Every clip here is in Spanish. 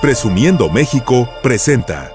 Presumiendo México presenta.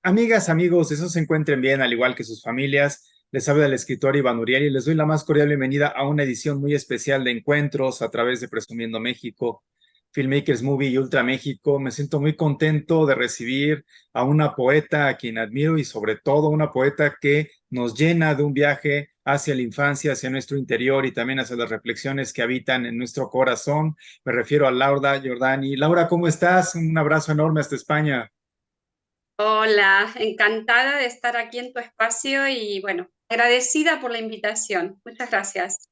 Amigas, amigos, esos se encuentren bien, al igual que sus familias. Les habla el escritor Iván Uriel y les doy la más cordial bienvenida a una edición muy especial de encuentros a través de Presumiendo México, Filmmakers Movie y Ultra México. Me siento muy contento de recibir a una poeta a quien admiro y sobre todo una poeta que nos llena de un viaje hacia la infancia, hacia nuestro interior y también hacia las reflexiones que habitan en nuestro corazón. Me refiero a Laura Giordani. Laura, ¿cómo estás? Un abrazo enorme hasta España. Hola, encantada de estar aquí en tu espacio y bueno, agradecida por la invitación. Muchas gracias.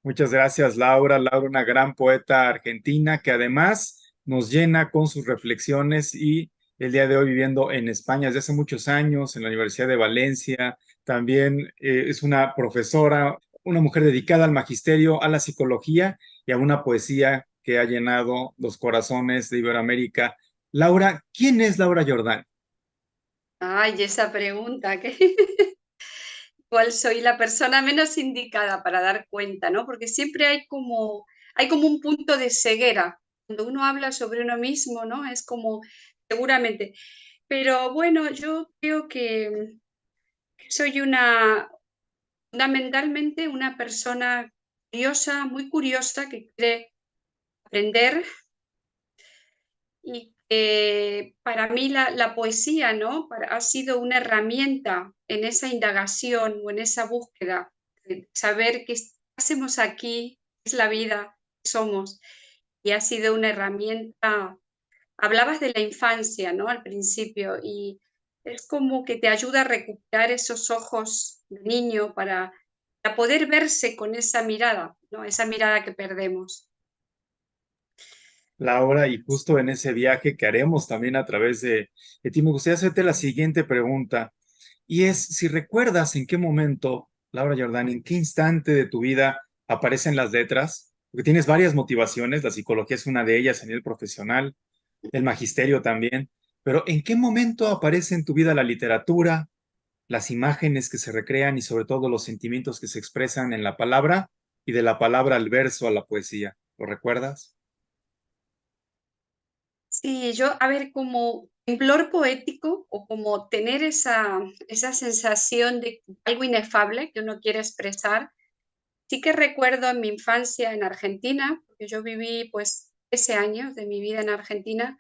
Muchas gracias, Laura. Laura, una gran poeta argentina que además nos llena con sus reflexiones y el día de hoy viviendo en España desde hace muchos años en la Universidad de Valencia. También es una profesora, una mujer dedicada al magisterio, a la psicología y a una poesía que ha llenado los corazones de Iberoamérica. Laura, ¿quién es Laura Jordán? Ay, esa pregunta, que ¿cuál soy la persona menos indicada para dar cuenta, ¿no? Porque siempre hay como un punto de ceguera. Cuando uno habla sobre uno mismo, ¿no? Es como, seguramente. Pero bueno, yo creo que soy fundamentalmente una persona curiosa, muy curiosa, que quiere aprender. Y que para mí la poesía, ¿no? Ha sido una herramienta en esa indagación o en esa búsqueda de saber qué hacemos aquí, qué es la vida, qué somos. Y ha sido una herramienta. Hablabas de la infancia, ¿no? Al principio, y es como que te ayuda a recuperar esos ojos de niño para poder verse con esa mirada, ¿no? Esa mirada que perdemos. Laura, y justo en ese viaje que haremos también a través de ti, me gustaría hacerte la siguiente pregunta, y es si recuerdas en qué momento, Laura Jordán, en qué instante de tu vida aparecen las letras, porque tienes varias motivaciones, la psicología es una de ellas a nivel profesional, el magisterio también, pero ¿en qué momento aparece en tu vida la literatura, las imágenes que se recrean y sobre todo los sentimientos que se expresan en la palabra y de la palabra al verso a la poesía? ¿Lo recuerdas? Sí, yo, a ver, como temblor poético o como tener esa sensación de algo inefable que uno quiere expresar. Sí que recuerdo en mi infancia en Argentina, porque yo viví pues 13 años de mi vida en Argentina.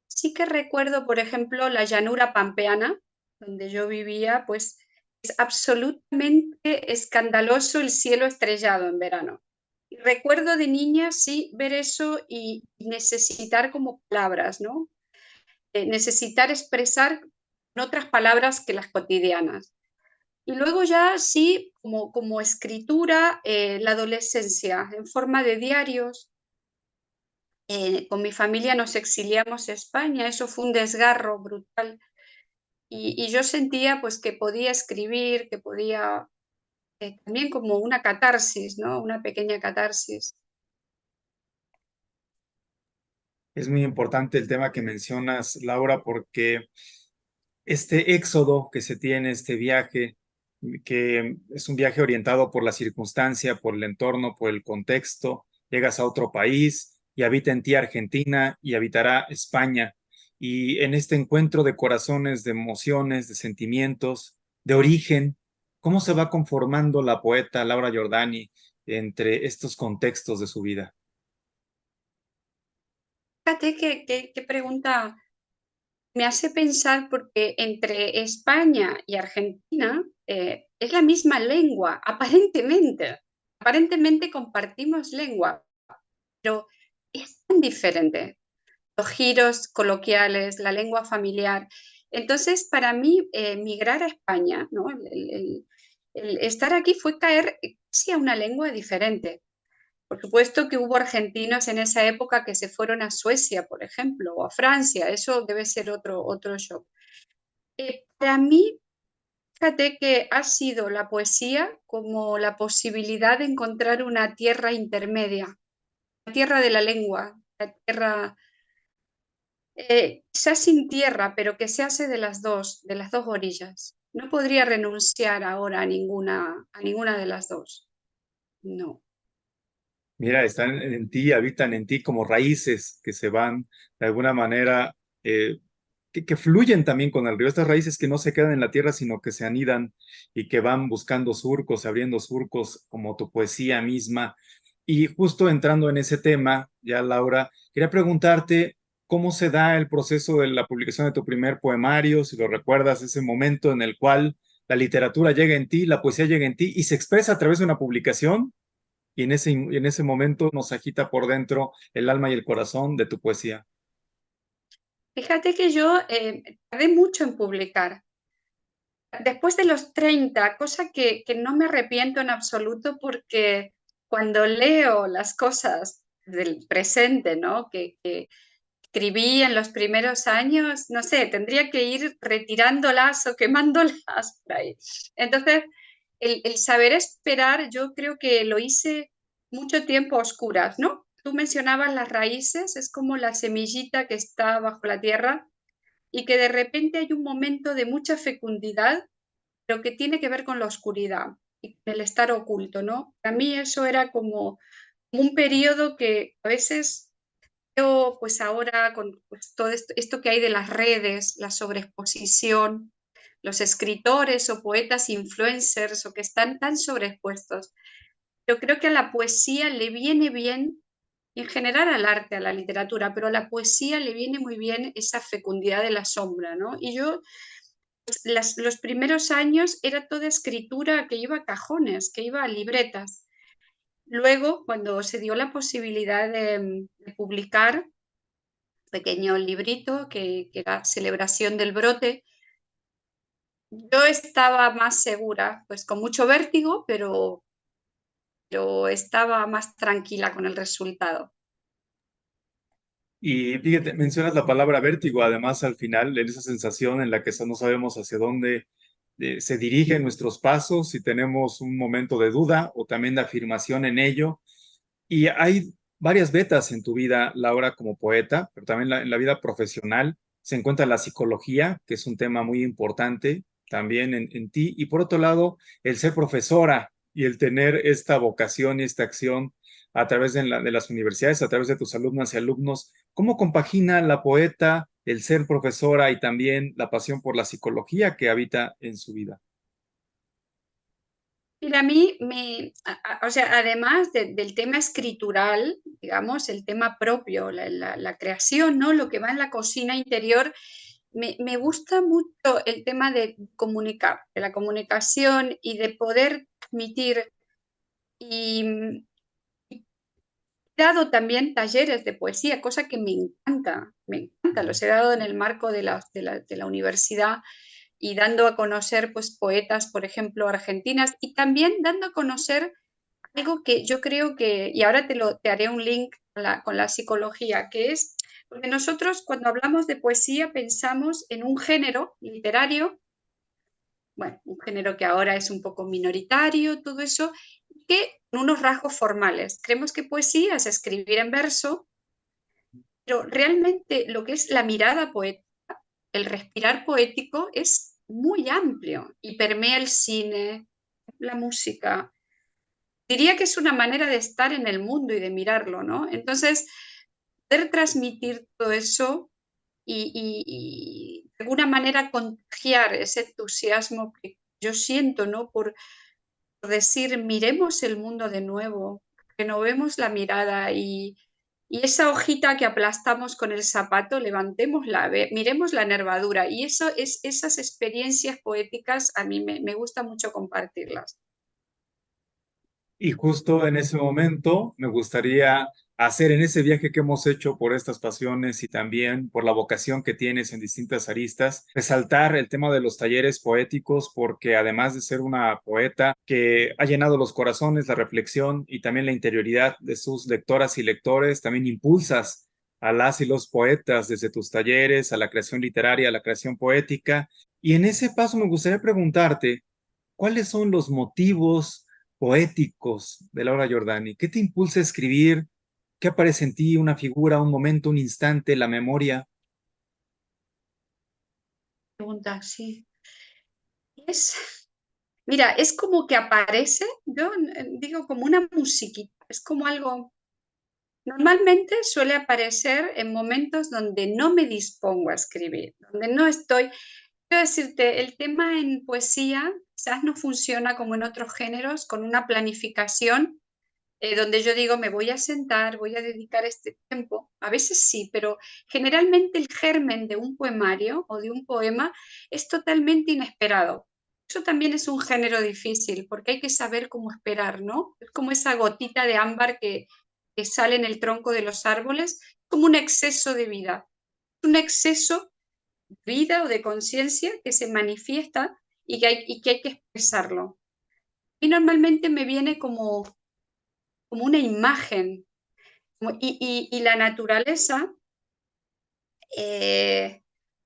Sí que recuerdo, por ejemplo, la llanura pampeana, donde yo vivía, pues es absolutamente escandaloso el cielo estrellado en verano. Y recuerdo de niña, sí, ver eso y necesitar como palabras, ¿no? Necesitar expresar con otras palabras que las cotidianas. Y luego ya sí, como escritura, la adolescencia, en forma de diarios. Con mi familia nos exiliamos a España, eso fue un desgarro brutal. Y yo sentía pues que podía escribir, que podía también como una catarsis, ¿no? Una pequeña catarsis. Es muy importante el tema que mencionas, Laura, porque este éxodo que se tiene, este viaje, que es un viaje orientado por la circunstancia, por el entorno, por el contexto, llegas a otro país y habita en ti Argentina y habitará España. Y en este encuentro de corazones, de emociones, de sentimientos, de origen, ¿cómo se va conformando la poeta Laura Giordani entre estos contextos de su vida? Fíjate qué pregunta me hace pensar, porque entre España y Argentina, es la misma lengua, aparentemente. Aparentemente compartimos lengua, pero es tan diferente. Los giros coloquiales, la lengua familiar. Entonces, para mí, migrar a España, ¿no? El estar aquí fue caer casi a una lengua diferente. Por supuesto que hubo argentinos en esa época que se fueron a Suecia, por ejemplo, o a Francia, eso debe ser otro shock. Para mí, fíjate que ha sido la poesía como la posibilidad de encontrar una tierra intermedia, la tierra de la lengua, la tierra, quizás sin tierra, pero que se hace de las 2 orillas. No podría renunciar ahora a ninguna de las 2. No. Mira, están en ti, habitan en ti como raíces que se van de alguna manera, que fluyen también con el río. Estas raíces que no se quedan en la tierra, sino que se anidan y que van buscando surcos, abriendo surcos como tu poesía misma. Y justo entrando en ese tema, ya Laura, quería preguntarte cómo se da el proceso de la publicación de tu primer poemario, si lo recuerdas, ese momento en el cual la literatura llega en ti, la poesía llega en ti y se expresa a través de una publicación y en ese momento nos agita por dentro el alma y el corazón de tu poesía. Fíjate que yo, tardé mucho en publicar. Después de los 30, cosa que no me arrepiento en absoluto, porque cuando leo las cosas del presente, ¿no? Que escribí en los primeros años, no sé, tendría que ir retirándolas o quemándolas por ahí. Entonces, el saber esperar, yo creo que lo hice mucho tiempo a oscuras, ¿no? Tú mencionabas las raíces, es como la semillita que está bajo la tierra y que de repente hay un momento de mucha fecundidad, pero que tiene que ver con la oscuridad y con el estar oculto, ¿no? Para mí eso era como un periodo que a veces veo, pues ahora con pues, todo esto que hay de las redes, la sobreexposición, los escritores o poetas influencers o que están tan sobreexpuestos. Yo creo que a la poesía le viene bien, y en general al arte, a la literatura, pero a la poesía le viene muy bien esa fecundidad de la sombra, ¿no? Y yo los primeros años era toda escritura que iba a cajones, que iba a libretas. Luego, cuando se dio la posibilidad de publicar pequeño librito que era Celebración del Brote, yo estaba más segura, pues con mucho vértigo, pero estaba más tranquila con el resultado. Y fíjate, mencionas la palabra vértigo, además al final, en esa sensación en la que no sabemos hacia dónde se dirigen nuestros pasos, si tenemos un momento de duda o también de afirmación en ello. Y hay varias vetas en tu vida, Laura, como poeta, pero también en la vida profesional. Se encuentra la psicología, que es un tema muy importante también en ti. Y por otro lado, el ser profesora y el tener esta vocación y esta acción a través de las universidades, a través de tus alumnas y alumnos. ¿Cómo compagina la poeta el ser profesora y también la pasión por la psicología que habita en su vida? Mira, a mí o sea, además del tema escritural, digamos, el tema propio, la creación, ¿no? Lo que va en la cocina interior, me gusta mucho el tema de comunicar, de la comunicación y de poder transmitir. Y he dado también talleres de poesía, cosa que me encanta, los he dado en el marco de la universidad y dando a conocer, pues, poetas, por ejemplo, argentinas, y también dando a conocer algo que yo creo que, y ahora te haré un link con la psicología, que es, porque nosotros cuando hablamos de poesía pensamos en un género literario, bueno, un género que ahora es un poco minoritario, todo eso, que con unos rasgos formales. Creemos que poesía es escribir en verso, pero realmente lo que es la mirada poética, el respirar poético es muy amplio y permea el cine, la música. Diría que es una manera de estar en el mundo y de mirarlo, ¿no? Entonces, poder transmitir todo eso y de alguna manera contagiar ese entusiasmo que yo siento, ¿no? Por decir, miremos el mundo de nuevo, renovemos la mirada y Y esa hojita que aplastamos con el zapato, levantémosla, miremos la nervadura. Y esas experiencias poéticas a mí me gusta mucho compartirlas. Y justo en ese momento me gustaría hacer en ese viaje que hemos hecho por estas pasiones y también por la vocación que tienes en distintas aristas, resaltar el tema de los talleres poéticos, porque además de ser una poeta que ha llenado los corazones, la reflexión y también la interioridad de sus lectoras y lectores, también impulsas a las y los poetas desde tus talleres, a la creación literaria, a la creación poética. Y en ese paso me gustaría preguntarte, ¿cuáles son los motivos poéticos de Laura Giordani? ¿Qué te impulsa a escribir? ¿Qué aparece en ti? ¿Una figura, un momento, un instante, la memoria? Pregunta, sí. Es, mira, es como que aparece, yo digo como una musiquita, es como algo, normalmente suele aparecer en momentos donde no me dispongo a escribir, donde no estoy. Quiero decirte, el tema en poesía quizás no funciona como en otros géneros, con una planificación, donde yo digo, me voy a sentar, voy a dedicar este tiempo. A veces sí, pero generalmente el germen de un poemario o de un poema es totalmente inesperado. Eso también es un género difícil, porque hay que saber cómo esperar, ¿no? Es como esa gotita de ámbar que sale en el tronco de los árboles, como un exceso de vida. Un exceso vida o de conciencia que se manifiesta y que hay que expresarlo. Y normalmente me viene como una imagen. Y la naturaleza, eh,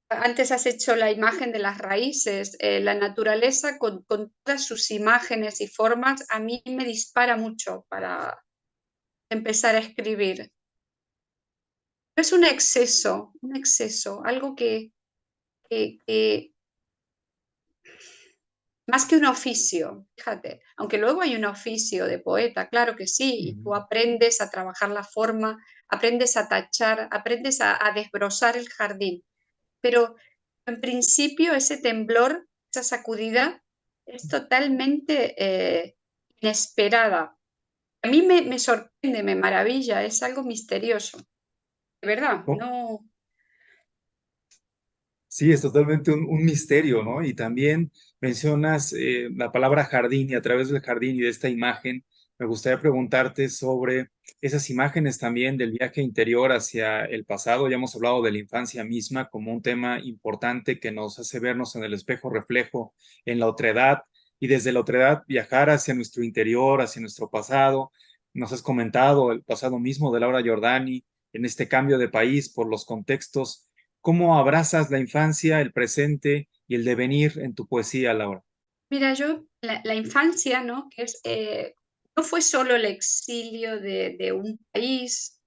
antes has hecho la imagen de las raíces, la naturaleza con todas sus imágenes y formas, a mí me dispara mucho para empezar a escribir. Es un exceso, algo que más que un oficio, fíjate, aunque luego hay un oficio de poeta, claro que sí, y tú aprendes a trabajar la forma, aprendes a tachar, aprendes a desbrozar el jardín, pero en principio ese temblor, esa sacudida, es totalmente inesperada. A mí me sorprende, me maravilla, es algo misterioso, de verdad, Oh, no. sí, es totalmente un misterio, ¿no? Y también mencionas la palabra jardín y a través del jardín y de esta imagen, me gustaría preguntarte sobre esas imágenes también del viaje interior hacia el pasado. Ya hemos hablado de la infancia misma como un tema importante que nos hace vernos en el espejo reflejo en la otredad y desde la otredad viajar hacia nuestro interior, hacia nuestro pasado. Nos has comentado el pasado mismo de Laura Giordani en este cambio de país por los contextos. ¿Cómo abrazas la infancia, el presente y el devenir en tu poesía, Laura? Mira, yo, la infancia, ¿no? Que es, no fue solo el exilio de un país,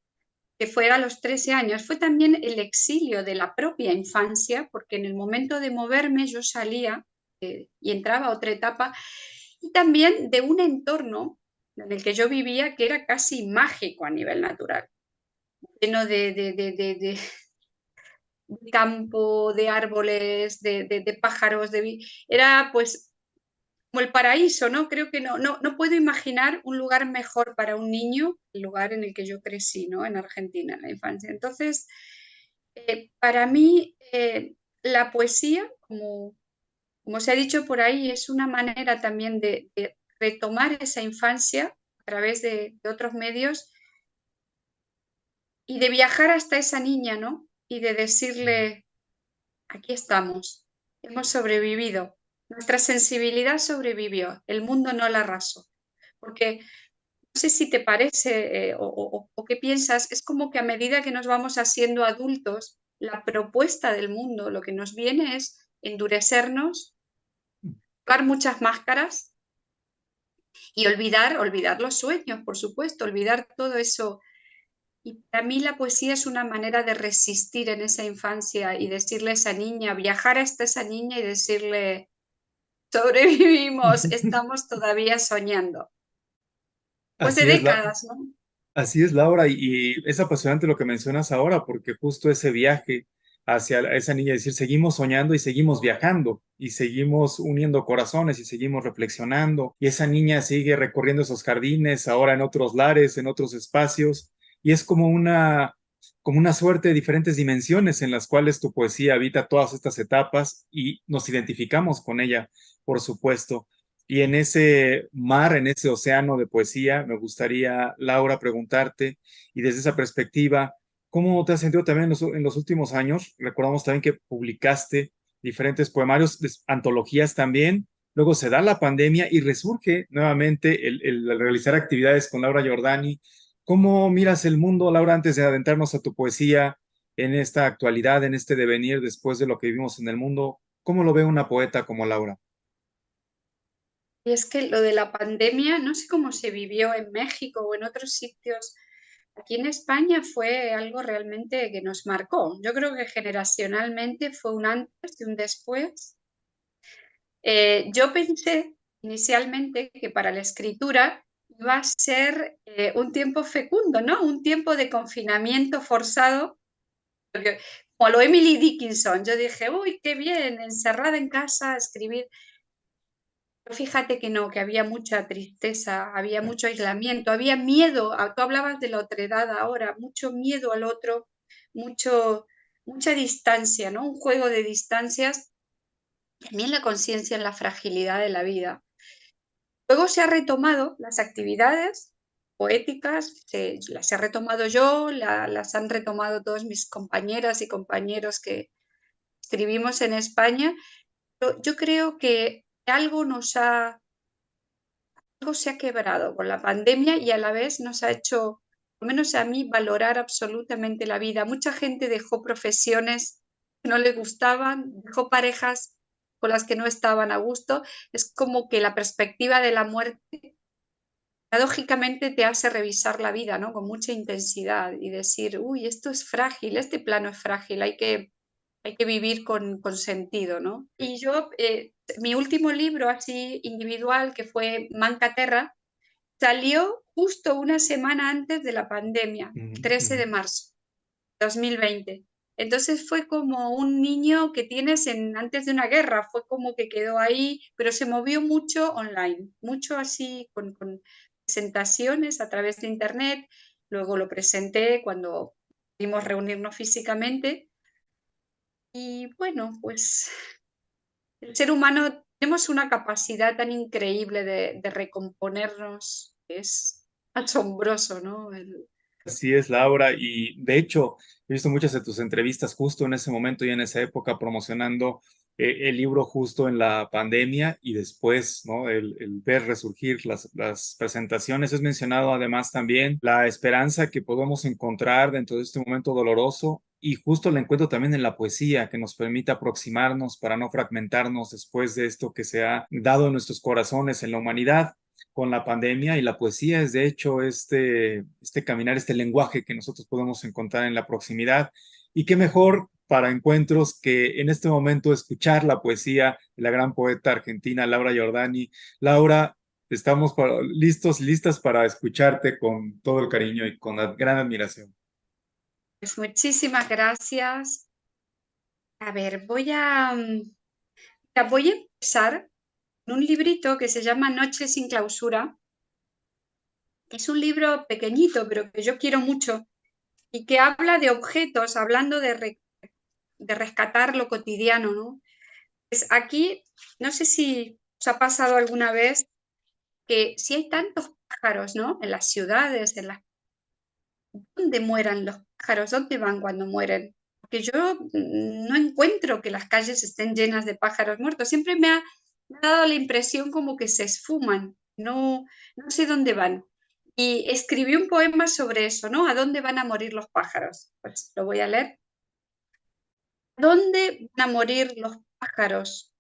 que fue a los 13 años, fue también el exilio de la propia infancia, porque en el momento de moverme yo salía y entraba a otra etapa, y también de un entorno en el que yo vivía que era casi mágico a nivel natural, lleno de campo, de árboles, de pájaros, era pues como el paraíso, ¿no? Creo que no puedo imaginar un lugar mejor para un niño, el lugar en el que yo crecí, ¿no? En Argentina, en la infancia. Entonces, para mí, la poesía, como se ha dicho por ahí, es una manera también de retomar esa infancia a través de otros medios y de viajar hasta esa niña, ¿no? Y de decirle, aquí estamos, hemos sobrevivido, nuestra sensibilidad sobrevivió, el mundo no la arrasó. Porque no sé si te parece o qué piensas, es como que a medida que nos vamos haciendo adultos, la propuesta del mundo lo que nos viene es endurecernos, llevar muchas máscaras y olvidar los sueños, por supuesto, olvidar todo eso. Y para mí la poesía es una manera de resistir en esa infancia y decirle a esa niña, viajar hasta esa niña y decirle, sobrevivimos, estamos todavía soñando. Pues de Así es, décadas, ¿no? así es, Laura, y es apasionante lo que mencionas ahora, porque justo ese viaje hacia esa niña, decir, seguimos soñando y seguimos viajando, y seguimos uniendo corazones y seguimos reflexionando, y esa niña sigue recorriendo esos jardines, ahora en otros lares, en otros espacios, y es como una suerte de diferentes dimensiones en las cuales tu poesía habita todas estas etapas y nos identificamos con ella, por supuesto. Y en ese mar, en ese océano de poesía, me gustaría, Laura, preguntarte, y desde esa perspectiva, ¿cómo te has sentido también en los últimos años? Recordamos también que publicaste diferentes poemarios, antologías también. Luego se da la pandemia y resurge nuevamente el realizar actividades con Laura Giordani. ¿Cómo miras el mundo, Laura, antes de adentrarnos a tu poesía en esta actualidad, en este devenir después de lo que vivimos en el mundo? ¿Cómo lo ve una poeta como Laura? Y es que lo de la pandemia, no sé cómo se vivió en México o en otros sitios. Aquí en España fue algo realmente que nos marcó. Yo creo que generacionalmente fue un antes y un después. Yo pensé inicialmente que para la escritura iba a ser un tiempo fecundo, ¿no? Un tiempo de confinamiento forzado, porque como lo Emily Dickinson, yo dije, uy, qué bien, encerrada en casa, a escribir. Pero fíjate que no, que había mucha tristeza, había mucho aislamiento, había miedo. Tú hablabas de la otredad ahora, mucho miedo al otro, mucho, mucha distancia, ¿no? Un juego de distancias, también la conciencia en la fragilidad de la vida. Luego se ha retomado las actividades poéticas, las he retomado yo, las han retomado todos mis compañeras y compañeros que escribimos en España. Pero yo creo que algo se ha quebrado con la pandemia y a la vez nos ha hecho, por lo menos a mí, valorar absolutamente la vida. Mucha gente dejó profesiones que no le gustaban, dejó parejas con las que no estaban a gusto. Es como que la perspectiva de la muerte paradójicamente te hace revisar la vida, ¿no? Con mucha intensidad y decir, uy, esto es frágil, este plano es frágil, hay que vivir con sentido, ¿no? Y yo, mi último libro así individual, que fue Manca Terra, salió justo una semana antes de la pandemia, Ujú, 13 ujú. de marzo de 2020. Entonces fue como un niño que tienes antes de una guerra, fue como que quedó ahí, pero se movió mucho online, mucho así con presentaciones a través de internet. Luego lo presenté cuando pudimos reunirnos físicamente. Y bueno, pues el ser humano tenemos una capacidad tan increíble de recomponernos, que es asombroso, ¿no? Así es, Laura, y de hecho, he visto muchas de tus entrevistas justo en ese momento y en esa época promocionando el libro justo en la pandemia y después, ¿no? El ver resurgir las presentaciones. Es mencionado además también la esperanza que podemos encontrar dentro de este momento doloroso y justo la encuentro también en la poesía que nos permite aproximarnos para no fragmentarnos después de esto que se ha dado en nuestros corazones en la humanidad con la pandemia y la poesía es de hecho este caminar, este lenguaje que nosotros podemos encontrar en la proximidad. Y qué mejor para encuentros que en este momento escuchar la poesía de la gran poeta argentina Laura Giordani. Laura, estamos listos, listas para escucharte con todo el cariño y con la gran admiración. Pues muchísimas gracias. A ver, voy a empezar con un librito que se llama Noche sin clausura, que es un libro pequeñito, pero que yo quiero mucho y que habla de objetos, hablando de rescatar lo cotidiano, ¿no? Pues aquí, no sé si os ha pasado alguna vez que si hay tantos pájaros, ¿no? En las ciudades, ¿dónde mueran los pájaros? ¿Dónde van cuando mueren? Porque yo no encuentro que las calles estén llenas de pájaros muertos. Siempre me ha dado la impresión como que se esfuman. No, no sé dónde van. Y escribí un poema sobre eso, ¿no? ¿A dónde van a morir los pájaros? Pues lo voy a leer. ¿Dónde van a morir los pájaros?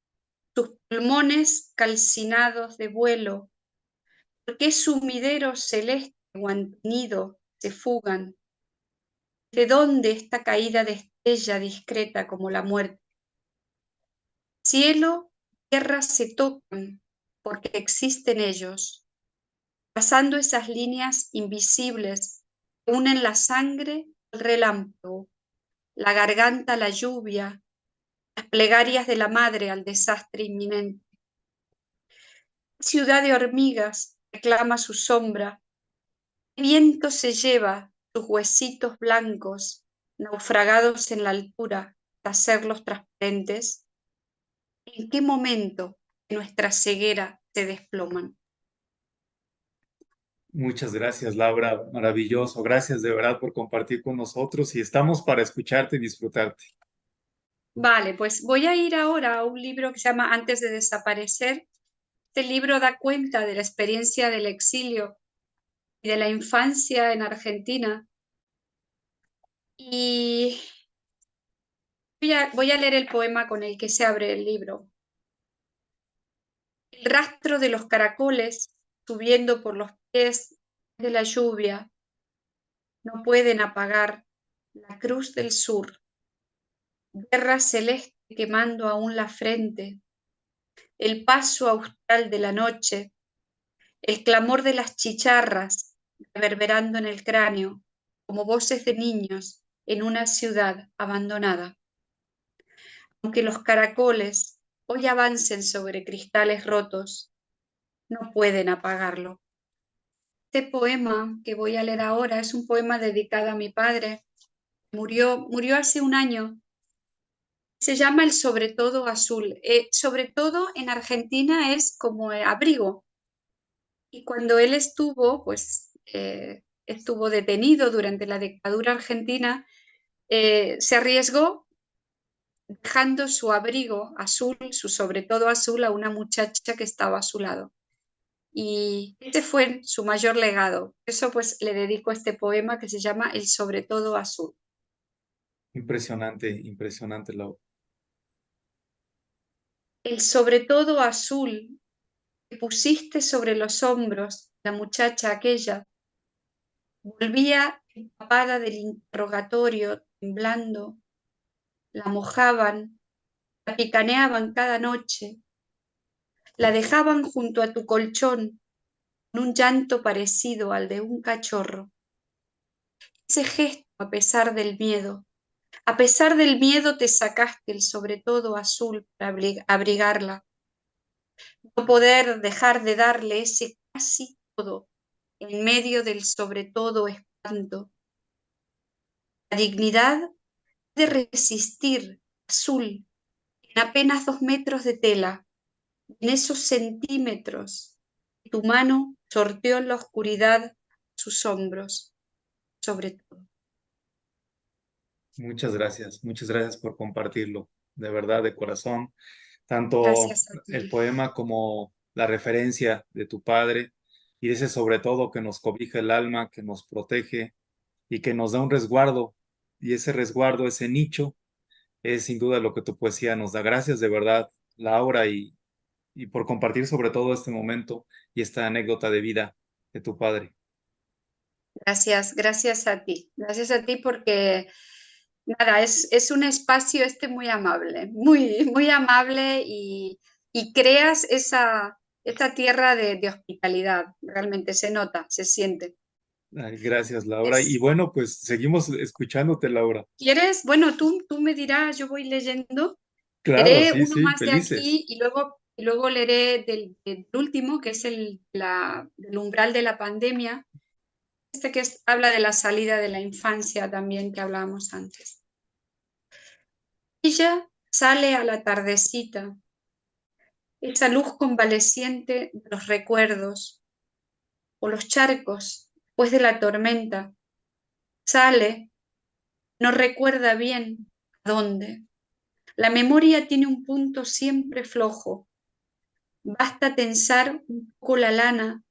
Sus pulmones calcinados de vuelo. ¿Por qué sumidero celeste o nido se fugan? ¿De dónde esta caída de estrella discreta como la muerte? Cielo, tierra se tocan porque existen ellos, pasando esas líneas invisibles que unen la sangre al relámpago, la garganta a la lluvia, las plegarias de la madre al desastre inminente. Ciudad de hormigas reclama su sombra. ¿Qué viento se lleva sus huesitos blancos, naufragados en la altura, hasta hacerlos transparentes, ¿en qué momento de nuestra ceguera se desploman? Muchas gracias, Laura. Maravilloso. Gracias de verdad por compartir con nosotros y estamos para escucharte y disfrutarte. Vale, pues voy a ir ahora a un libro que se llama Antes de desaparecer. Este libro da cuenta de la experiencia del exilio y de la infancia en Argentina. Y voy a leer el poema con el que se abre el libro. El rastro de los caracoles subiendo por los pies de la lluvia no pueden apagar la cruz del sur, guerra celeste quemando aún la frente, el paso austral de la noche, el clamor de las chicharras reverberando en el cráneo como voces de niños en una ciudad abandonada. Aunque los caracoles hoy avancen sobre cristales rotos, no pueden apagarlo. Este poema que voy a leer ahora es un poema dedicado a mi padre. Murió hace un año. Se llama El sobre todo azul. Sobre todo en Argentina es como abrigo. Y cuando él estuvo, pues estuvo detenido durante la dictadura argentina, se arriesgó dejando su abrigo azul, su sobre todo azul, a una muchacha que estaba a su lado. Y este fue su mayor legado. Por eso pues le dedico este poema que se llama El sobre todo azul. Impresionante, impresionante, Laura. El sobre todo azul que pusiste sobre los hombros la muchacha aquella volvía empapada del interrogatorio, temblando, la mojaban, la picaneaban cada noche, la dejaban junto a tu colchón con un llanto parecido al de un cachorro. Ese gesto a pesar del miedo te sacaste el sobre todo azul para abrigarla, no poder dejar de darle ese casi todo en medio del sobre todo espanto. La dignidad de resistir azul en apenas 2 metros de tela, en esos centímetros tu mano sorteó en la oscuridad sus hombros, sobre todo. Muchas gracias por compartirlo, de verdad, de corazón. Tanto Gracias a el ti. poema como la referencia de tu padre y ese sobre todo que nos cobija el alma, que nos protege y que nos da un resguardo. Y ese resguardo, ese nicho, es sin duda lo que tu poesía nos da. Gracias de verdad, Laura, y por compartir sobre todo este momento y esta anécdota de vida de tu padre. Gracias a ti. Gracias a ti porque, nada, es un espacio muy amable, muy amable y creas esa tierra de hospitalidad. Realmente se nota, se siente. Ay, gracias, Laura. Y Es, bueno, pues seguimos escuchándote, Laura. ¿Quieres? Bueno, tú me dirás, yo voy leyendo. Claro, Leeré sí, uno sí, más de felices. aquí y luego leeré del último, que es del umbral de la pandemia. Habla de la salida de la infancia también que hablábamos antes. Ella sale a la tardecita, esa luz convaleciente de los recuerdos o los charcos después de la tormenta. Sale, no recuerda bien a dónde. La memoria tiene un punto siempre flojo. Basta tensar un poco la lana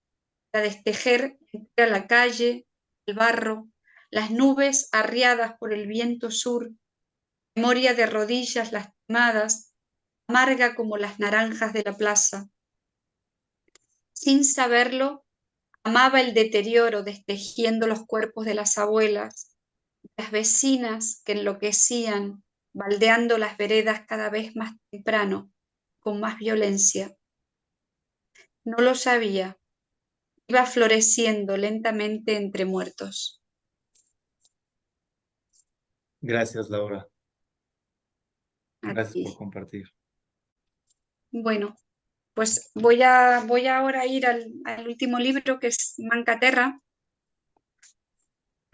para destejer entera la calle, el barro, las nubes arriadas por el viento sur, memoria de rodillas lastimadas, amarga como las naranjas de la plaza. Sin saberlo, amaba el deterioro destejiendo los cuerpos de las abuelas, las vecinas que enloquecían, baldeando las veredas cada vez más temprano, con más violencia. No lo sabía, iba floreciendo lentamente entre muertos. Gracias, Laura. A Gracias ti. por compartir. Bueno, pues voy ahora a ir al último libro que es Manca Terra.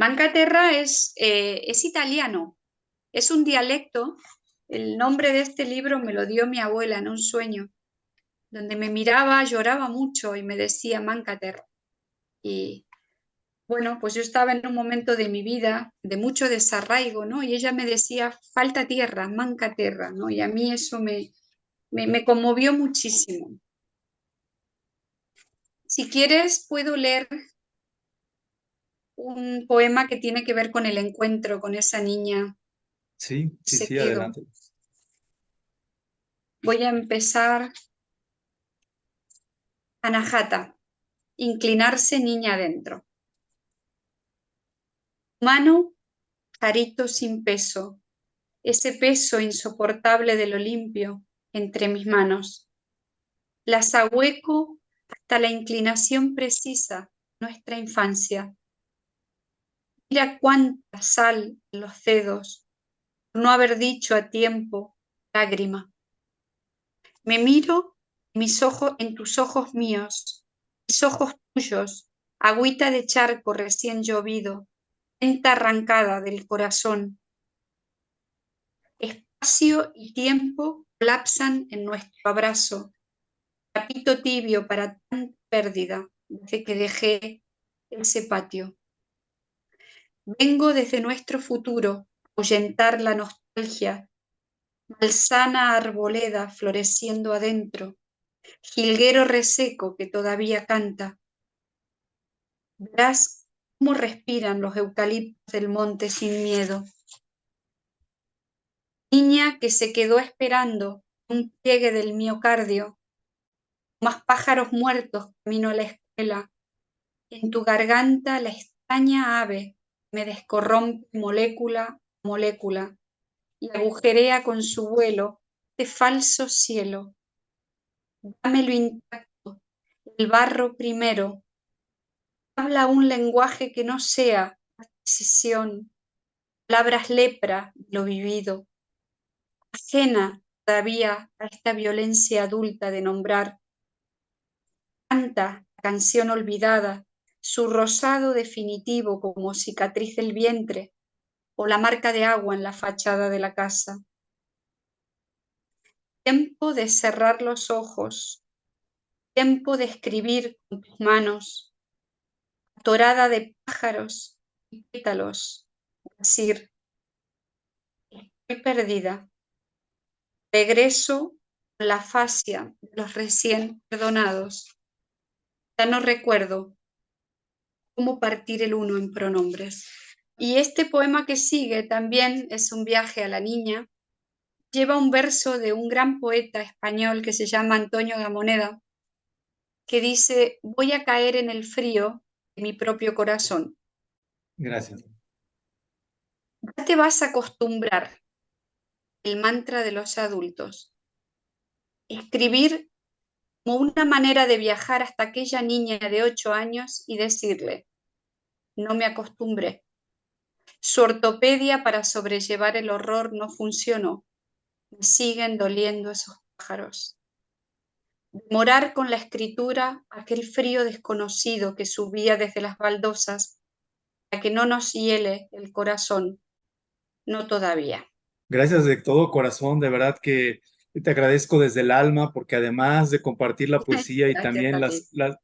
Mancaterra es italiano, es un dialecto. El nombre de este libro me lo dio mi abuela en un sueño, donde me miraba, lloraba mucho y me decía Mancaterra. Y bueno, pues yo estaba en un momento de mi vida de mucho desarraigo, ¿no? Y ella me decía, falta tierra, manca tierra, ¿no? Y a mí eso me conmovió muchísimo. Si quieres, puedo leer un poema que tiene que ver con el encuentro con esa niña Sí, que sí, se sí, quedó. adelante. Voy a empezar. Anahata, inclinarse niña adentro. Mano, jarito sin peso, ese peso insoportable de lo limpio entre mis manos. Las ahueco hasta la inclinación precisa, nuestra infancia. Mira cuánta sal en los dedos, por no haber dicho a tiempo lágrima. Me miro mis ojos, en tus ojos míos, mis ojos tuyos, agüita de charco recién llovido, venta arrancada del corazón. Espacio y tiempo colapsan en nuestro abrazo. Tapito tibio para tanta pérdida desde que dejé ese patio. Vengo desde nuestro futuro a ahuyentar la nostalgia, malsana arboleda floreciendo adentro, jilguero reseco que todavía canta. Verás cómo respiran los eucaliptos del monte sin miedo. Niña que se quedó esperando un pliegue del miocardio, más pájaros muertos camino a la escuela. En tu garganta la extraña ave me descorrompe molécula a molécula y agujerea con su vuelo de falso cielo. Dámelo intacto, el barro primero. Habla un lenguaje que no sea adquisición, palabras lepra de lo vivido, ajena todavía a esta violencia adulta de nombrar. Canta la canción olvidada, su rosado definitivo como cicatriz del vientre o la marca de agua en la fachada de la casa. Tiempo de cerrar los ojos, tiempo de escribir con tus manos, atorada de pájaros y pétalos, decir, estoy perdida. Regreso a la fascia de los recién perdonados. Ya no recuerdo cómo partir el uno en pronombres. Y este poema que sigue también es un viaje a la niña. Lleva un verso de un gran poeta español que se llama Antonio Gamoneda, que dice, voy a caer en el frío de mi propio corazón. Gracias. Ya te vas a acostumbrar, el mantra de los adultos. Escribir como una manera de viajar hasta aquella niña de 8 años y decirle, no me acostumbré. Su ortopedia para sobrellevar el horror no funcionó. Me siguen doliendo esos pájaros. Demorar con la escritura aquel frío desconocido que subía desde las baldosas, para que no nos hiele el corazón, no todavía. Gracias de todo corazón, de verdad que te agradezco desde el alma porque además de compartir la poesía y Gracias también a ti.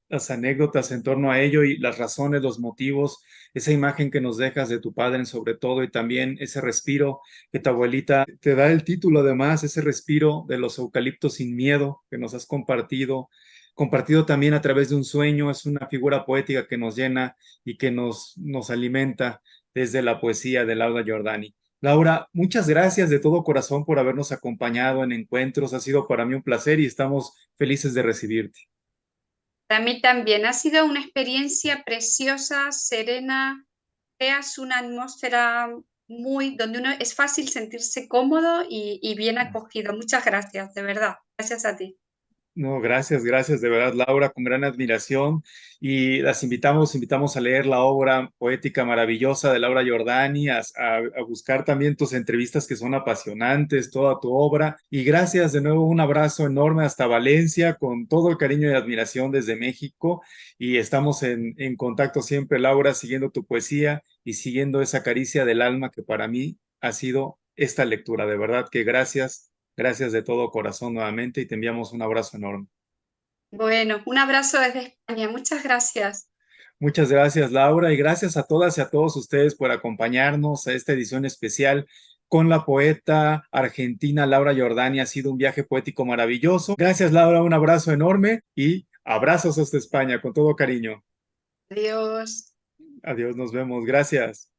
las anécdotas en torno a ello y las razones, los motivos, esa imagen que nos dejas de tu padre sobre todo y también ese respiro que tu abuelita te da el título además, ese respiro de los eucaliptos sin miedo que nos has compartido también a través de un sueño, es una figura poética que nos llena y que nos alimenta desde la poesía de Laura Giordani. Laura, muchas gracias de todo corazón por habernos acompañado en encuentros. Ha sido para mí un placer y estamos felices de recibirte. Para mí también ha sido una experiencia preciosa, serena, creas una atmósfera muy, donde uno es fácil sentirse cómodo y bien acogido. Muchas gracias, de verdad. Gracias a ti. No, gracias, gracias, de verdad, Laura, con gran admiración. Y las invitamos a leer la obra poética maravillosa de Laura Giordani, a buscar también tus entrevistas que son apasionantes, toda tu obra. Y gracias de nuevo, un abrazo enorme hasta Valencia, con todo el cariño y admiración desde México. Y estamos en contacto siempre, Laura, siguiendo tu poesía y siguiendo esa caricia del alma que para mí ha sido esta lectura. De verdad que gracias. Gracias de todo corazón nuevamente y te enviamos un abrazo enorme. Bueno, un abrazo desde España. Muchas gracias. Muchas gracias, Laura, y gracias a todas y a todos ustedes por acompañarnos a esta edición especial con la poeta argentina Laura Giordani. Ha sido un viaje poético maravilloso. Gracias, Laura, un abrazo enorme y abrazos hasta España con todo cariño. Adiós. Adiós, nos vemos. Gracias.